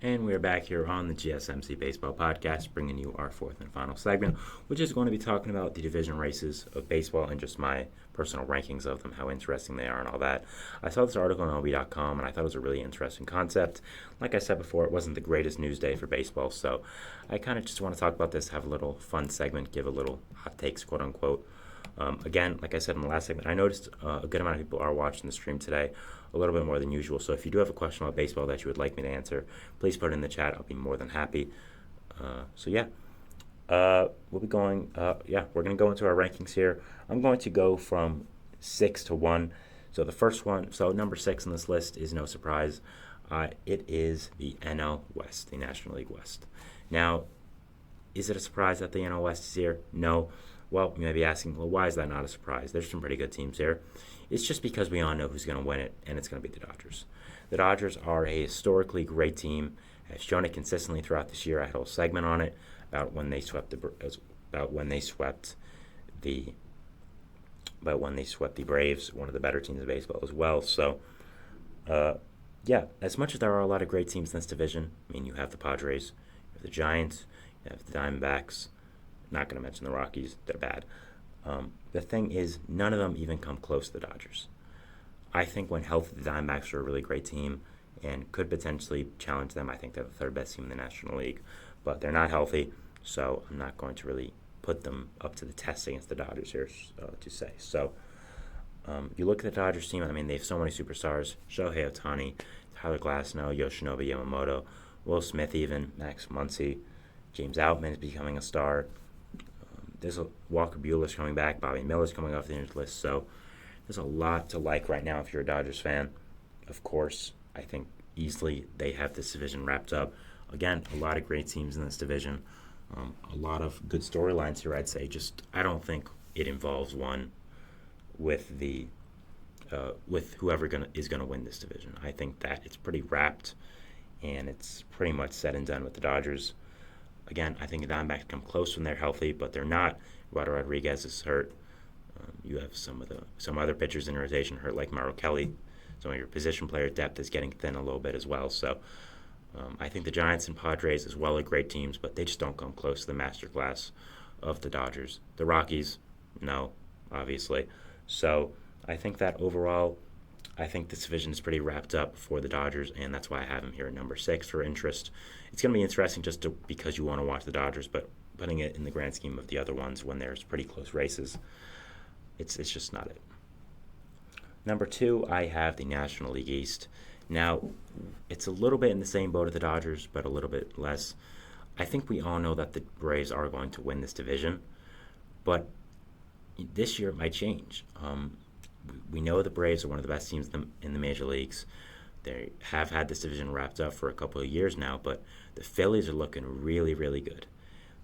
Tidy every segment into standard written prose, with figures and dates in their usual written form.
And we are back here on the GSMC Baseball Podcast, bringing you our fourth and final segment, which is going to be talking about the division races of baseball and just my personal rankings of them, how interesting they are and all that. I saw this article on MLB.com, and I thought it was a really interesting concept. Like I said before, it wasn't the greatest news day for baseball, so I kind of just want to talk about this, have a little fun segment, give a little hot takes, quote-unquote. Again, like I said in the last segment, I noticed a good amount of people are watching the stream today, a little bit more than usual. So if you do have a question about baseball that you would like me to answer, please put it in the chat. I'll be more than happy. We'll be going, we're going to go into our rankings here. I'm going to go from 6 to 1. So the first one, number 6 on this list is no surprise. It is the NL West, the National League West. Now, is it a surprise that the NL West is here? No. Well, you may be asking, why is that not a surprise? There's some pretty good teams here. It's just because we all know who's going to win it, and it's going to be the Dodgers. The Dodgers are a historically great team. I've shown it consistently throughout this year. I had a whole segment on it about when they swept the Braves, one of the better teams in baseball as well. So, as much as there are a lot of great teams in this division, I mean, you have the Padres, you have the Giants, you have the Diamondbacks. Not going to mention the Rockies. They're bad. The thing is, none of them even come close to the Dodgers. I think when healthy, the Diamondbacks are a really great team and could potentially challenge them. I think they're the third best team in the National League, but they're not healthy, so I'm not going to really put them up to the test against the Dodgers here to say. So you look at the Dodgers team, I mean, they have so many superstars. Shohei Ohtani, Tyler Glasnow, Yoshinobu Yamamoto, Will Smith even, Max Muncy, James Outman is becoming a star. There's a Walker Buehler's coming back. Bobby Miller's coming off the injured list. So there's a lot to like right now if you're a Dodgers fan. Of course, I think easily they have this division wrapped up. Again, a lot of great teams in this division. A lot of good storylines here, I'd say. I don't think it involves one with whoever is going to win this division. I think that it's pretty wrapped, and it's pretty much said and done with the Dodgers. Again, I think the Diamondbacks come close when they're healthy, but they're not. Eduardo Rodriguez is hurt. You have some other pitchers in rotation hurt, like Merrill Kelly. Some of your position player depth is getting thin a little bit as well. So I think the Giants and Padres as well are great teams, but they just don't come close to the masterclass of the Dodgers. The Rockies, no, obviously. So I think that overall, I think this division is pretty wrapped up for the Dodgers, and that's why I have them here at number 6 for interest. It's going to be interesting because you want to watch the Dodgers, but putting it in the grand scheme of the other ones when there's pretty close races, it's just not it. Number 2, I have the National League East. Now, it's a little bit in the same boat as the Dodgers, but a little bit less. I think we all know that the Braves are going to win this division, but this year it might change. We know the Braves are one of the best teams in the major leagues. They have had this division wrapped up for a couple of years now, but the Phillies are looking really, really good.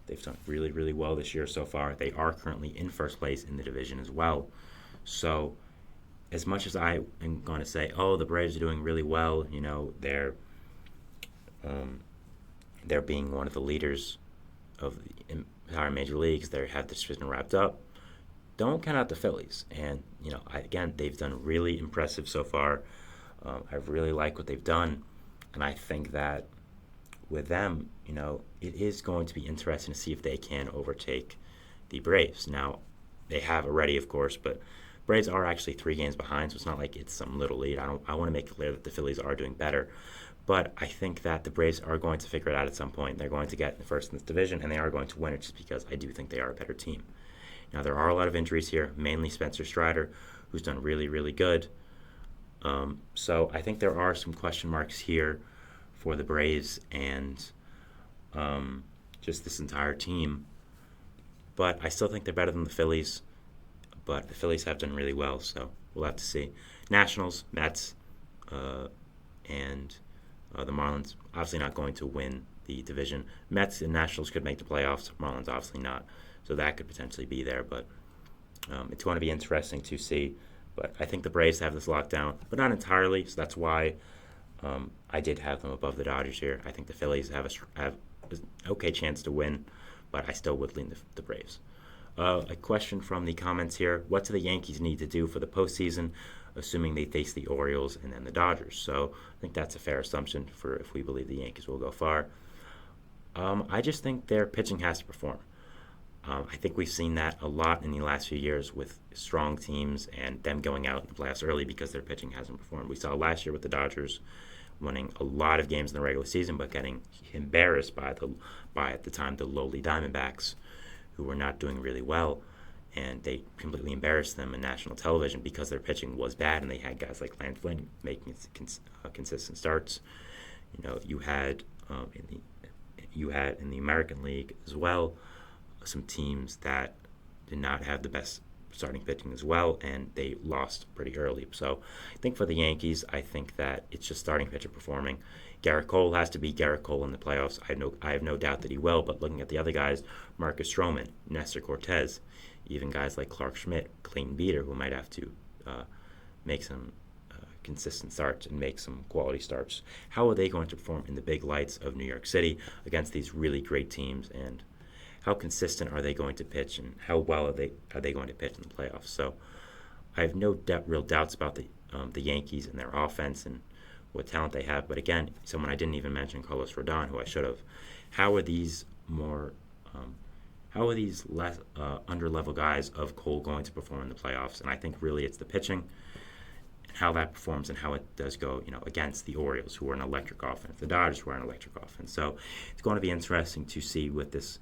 They've done really, really well this year so far. They are currently in first place in the division as well. So as much as I am going to say, the Braves are doing really well, they're being one of the leaders of the entire major leagues. They have this division wrapped up. Don't count out the Phillies. And, again, they've done really impressive so far. I really like what they've done. And I think that with them, it is going to be interesting to see if they can overtake the Braves. Now, they have already, of course, but Braves are actually 3 games behind, so it's not like it's some little lead. I want to make it clear that the Phillies are doing better. But I think that the Braves are going to figure it out at some point. They're going to get first in this division, and they are going to win it just because I do think they are a better team. Now, there are a lot of injuries here, mainly Spencer Strider, who's done really, really good. So I think there are some question marks here for the Braves and just this entire team. But I still think they're better than the Phillies. But the Phillies have done really well, so we'll have to see. Nationals, Mets, and the Marlins, obviously not going to win the division. Mets and Nationals could make the playoffs. Marlins obviously not. So that could potentially be there, but it's going to be interesting to see. But I think the Braves have this locked down, but not entirely, so that's why I did have them above the Dodgers here. I think the Phillies have an okay chance to win, but I still would lean the Braves. A question from the comments here. What do the Yankees need to do for the postseason? assuming they face the Orioles and then the Dodgers. So I think that's a fair assumption for if we believe the Yankees will go far. I just think their pitching has to perform. I think we've seen that a lot in the last few years with strong teams and them going out in the playoffs early because their pitching hasn't performed. We saw last year with the Dodgers winning a lot of games in the regular season, but getting embarrassed by at the time the lowly Diamondbacks, who were not doing really well, and they completely embarrassed them in national television because their pitching was bad, and they had guys like Lance Lynn making consistent starts. You had in the American League as well some teams that did not have the best starting pitching as well, and they lost pretty early. So I think for the Yankees, I think that it's just starting pitcher performing. Garrett Cole has to be Garrett Cole in the playoffs. I have no doubt that he will, but looking at the other guys, Marcus Stroman, Nestor Cortez, even guys like Clark Schmidt, Clayton Beeter, who might have to make some consistent starts and make some quality starts. How are they going to perform in the big lights of New York City against these really great teams, and how consistent are they going to pitch, and how well are they going to pitch in the playoffs? So I have no real doubts about the Yankees and their offense and what talent they have. But again, someone I didn't even mention, Carlos Rodon, who I should have. How are these less under-level guys of Cole going to perform in the playoffs? And I think really it's the pitching and how that performs and how it does go, against the Orioles, who are an electric offense, the Dodgers, who are an electric offense. So it's going to be interesting to see with this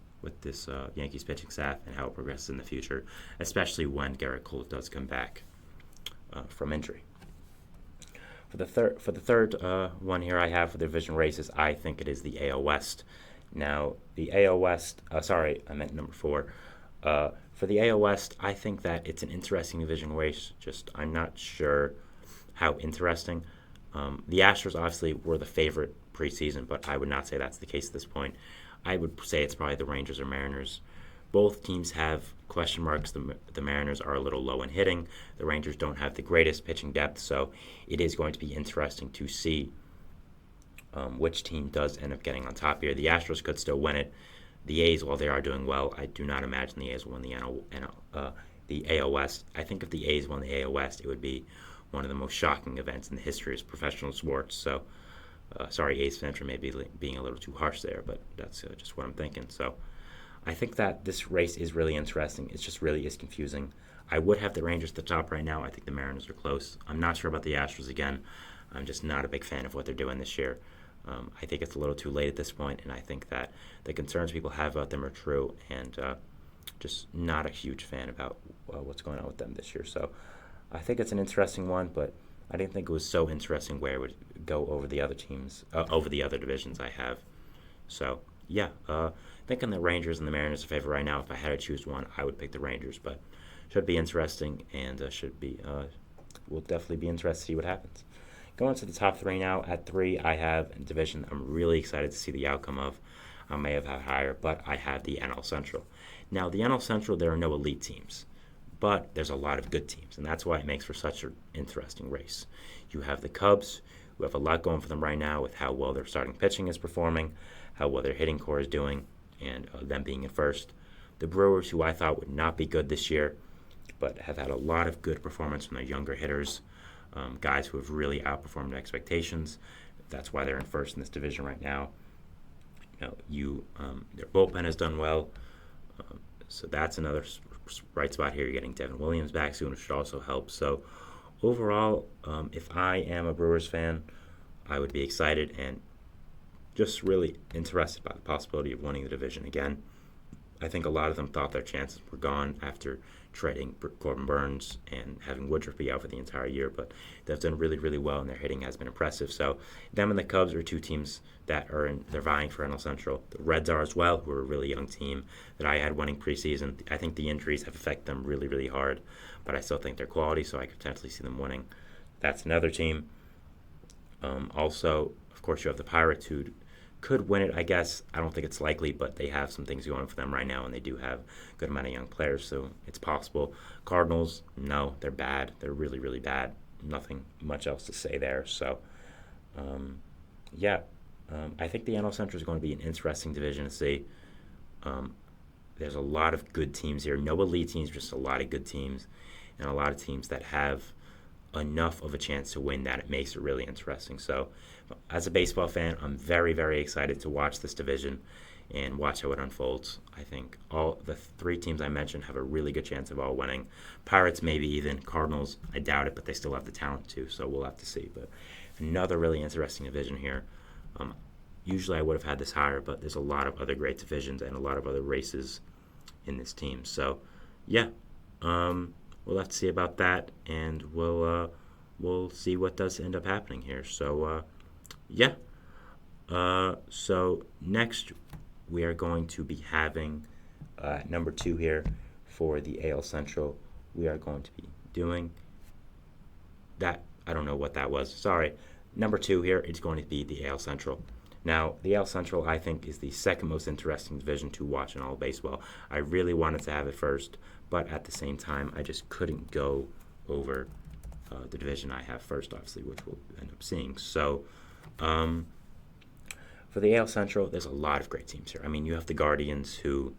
Yankees pitching staff and how it progresses in the future, especially when Garrett Cole does come back from injury. For the third one here I have for the division races, I think it is the AL West. Now, the AL West, I meant number 4. For the AL West, I think that it's an interesting division race. Just I'm not sure how interesting. The Astros obviously were the favorite preseason, but I would not say that's the case at this point. I would say it's probably the Rangers or Mariners. Both teams have question marks. The Mariners are a little low in hitting. The Rangers don't have the greatest pitching depth, so it is going to be interesting to see which team does end up getting on top here. The Astros could still win it. The A's, while they are doing well, I do not imagine the A's will win the AL West. I think if the A's won the AL West, it would be one of the most shocking events in the history of professional sports. So sorry, A's fans, for maybe being a little too harsh there, but that's just what I'm thinking. So I think that this race is really interesting. It just really is confusing. I would have the Rangers at the top right now. I think the Mariners are close. I'm not sure about the Astros again. I'm just not a big fan of what they're doing this year. I think it's a little too late at this point, and I think that the concerns people have about them are true, and just not a huge fan about what's going on with them this year. So I think it's an interesting one, but I didn't think it was so interesting where it would go over the other teams, over the other divisions I have. So, yeah, thinking the Rangers and the Mariners are favorite right now. If I had to choose one, I would pick the Rangers, but should be interesting, and we'll definitely be interested to see what happens. Going to the top 3 now. At 3, I have a division I'm really excited to see the outcome of. I may have had higher, but I have the NL Central. Now, the NL Central, there are no elite teams, but there's a lot of good teams, and that's why it makes for such an interesting race. You have the Cubs, who have a lot going for them right now with how well their starting pitching is performing, how well their hitting core is doing, and them being in first. The Brewers, who I thought would not be good this year, but have had a lot of good performance from their younger hitters, guys who have really outperformed expectations. That's why they're in first in this division right now. Their bullpen has done well, so that's another bright spot here. You're getting Devin Williams back soon, which should also help. So overall, if I am a Brewers fan, I would be excited and just really interested by the possibility of winning the division again. I think a lot of them thought their chances were gone after trading Corbin Burns and having Woodruff be out for the entire year, but they've done really, really well, and their hitting has been impressive. So them and the Cubs are 2 teams that they're vying for NL Central. The Reds are as well, who are a really young team that I had winning preseason. I think the injuries have affected them really, really hard, but I still think they're quality, so I could potentially see them winning. That's another team. Also, of course, you have the Pirates, who could win it, I guess. I don't think it's likely, but they have some things going for them right now, and they do have a good amount of young players, so it's possible. Cardinals, no, they're bad. They're really, really bad. Nothing much else to say there. So, I think the NL Central is going to be an interesting division to see. There's a lot of good teams here. No elite teams, just a lot of good teams, and a lot of teams that have enough of a chance to win that it makes it really interesting. So as a baseball fan, I'm very, very excited to watch this division and watch how it unfolds. I think all the 3 teams I mentioned have a really good chance of all winning. Pirates, maybe even. Cardinals, I doubt it, but they still have the talent too, so we'll have to see. But another really interesting division here. Usually I would have had this higher, but there's a lot of other great divisions and a lot of other races in this team. So, yeah, we'll have to see about that, and we'll see what does end up happening here. So, yeah. So next we are going to be having number 2 here for the AL Central. We are going to be doing that. I don't know what that was. Sorry. Number 2 here is going to be the AL Central. Now, the AL Central, I think, is the second most interesting division to watch in all of baseball. I really wanted to have it first, but at the same time, I just couldn't go over the division I have first, obviously, which we'll end up seeing. So, for the AL Central, there's a lot of great teams here. I mean, you have the Guardians who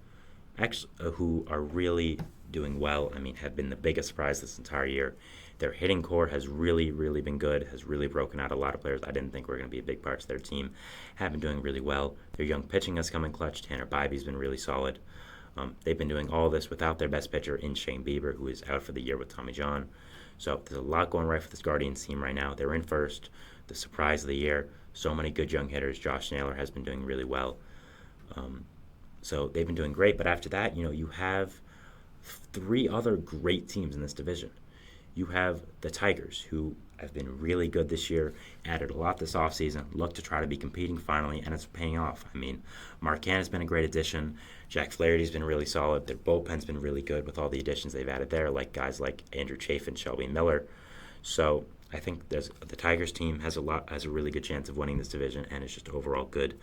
are really doing well. I mean, have been the biggest surprise this entire year. Their hitting core has really, really been good, has really broken out a lot of players I didn't think were going to be a big part of their team. Have been doing really well. Their young pitching has come in clutch. Tanner Bybee's been really solid. They've been doing all this without their best pitcher in Shane Bieber, who is out for the year with Tommy John. So there's a lot going right for this Guardians team right now. They're in first, the surprise of the year. So many good young hitters. Josh Naylor has been doing really well. So they've been doing great. But after that, you have 3 other great teams in this division. You have the Tigers, who have been really good this year, added a lot this offseason, look to try to be competing finally, and it's paying off. I mean, Mark Canha's been a great addition. Jack Flaherty's been really solid. Their bullpen's been really good with all the additions they've added there, like guys like Andrew Chafin, Shelby Miller. So I think the Tigers team has a really good chance of winning this division, and it's just overall good.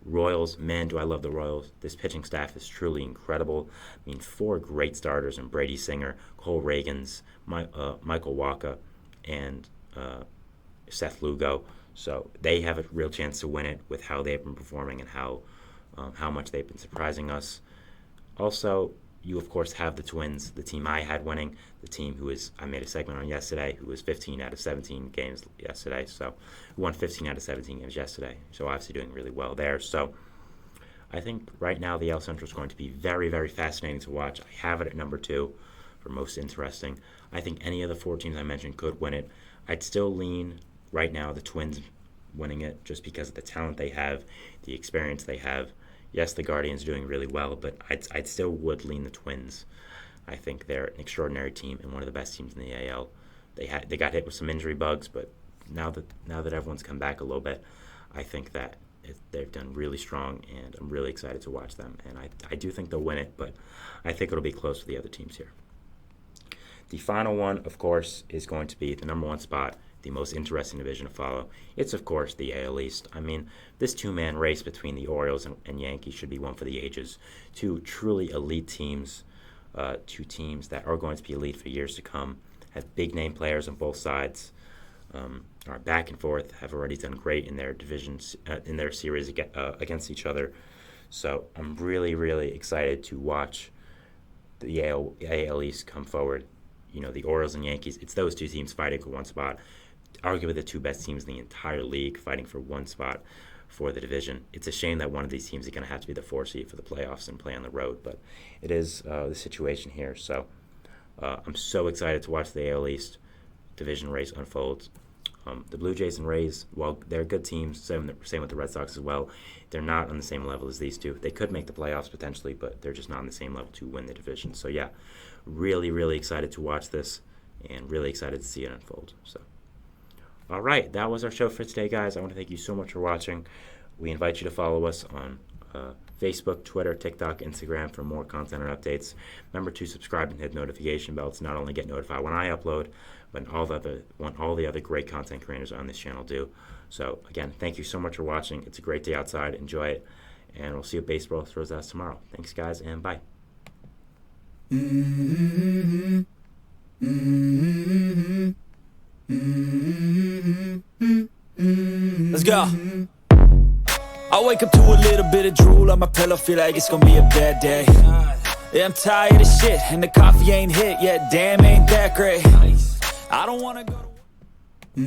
Royals, man, do I love the Royals. This pitching staff is truly incredible. I mean, 4 great starters in Brady Singer, Cole Reagans, Michael Wacha, and Seth Lugo. So they have a real chance to win it with how they've been performing and how much they've been surprising us. Also, you, of course, have the Twins, the team I had winning, the team I made a segment on yesterday, who was 15 out of 17 games yesterday. So, who won 15 out of 17 games yesterday. So, obviously doing really well there. So, I think right now the AL Central is going to be very, very fascinating to watch. I have it at number 2 for most interesting. I think any of the 4 teams I mentioned could win it. I'd still lean right now the Twins winning it just because of the talent they have, the experience they have. Yes, the Guardians are doing really well, but I'd still would lean the Twins. I think they're an extraordinary team and one of the best teams in the AL. They got hit with some injury bugs, but now that everyone's come back a little bit, I think that they've done really strong, and I'm really excited to watch them. And I do think they'll win it, but I think it'll be close for the other teams here. The final one, of course, is going to be the number 1 spot, the most interesting division to follow. It's, of course, the AL East. I mean, this 2-man race between the Orioles and Yankees should be one for the ages. 2 truly elite teams, 2 teams that are going to be elite for years to come, have big-name players on both sides, are back and forth, have already done great in their divisions, in their series against each other. So I'm really, really excited to watch the AL East come forward. The Orioles and Yankees, it's those 2 teams fighting for 1 spot. Arguably the 2 best teams in the entire league fighting for 1 spot for the division. It's a shame that one of these teams is going to have to be the 4 seed for the playoffs and play on the road, but it is the situation here. So I'm so excited to watch the AL East division race unfold. The Blue Jays and Rays, while they're good teams, same with the Red Sox as well, they're not on the same level as these 2. They could make the playoffs potentially, but they're just not on the same level to win the division. So yeah, really, really excited to watch this and really excited to see it unfold. So, all right, that was our show for today, guys. I want to thank you so much for watching. We invite you to follow us on Facebook, Twitter, TikTok, Instagram for more content and updates. Remember to subscribe and hit notification bell to not only get notified when I upload, but all the other great content creators on this channel do. So again, thank you so much for watching. It's a great day outside. Enjoy it, and we'll see you at baseball throws us tomorrow. Thanks, guys, and bye. Let's go. I wake up to a little bit of drool on my pillow, feel like it's gonna be a bad day. Yeah, I'm tired of shit, and the coffee ain't hit yet, damn, ain't that great. I don't wanna go to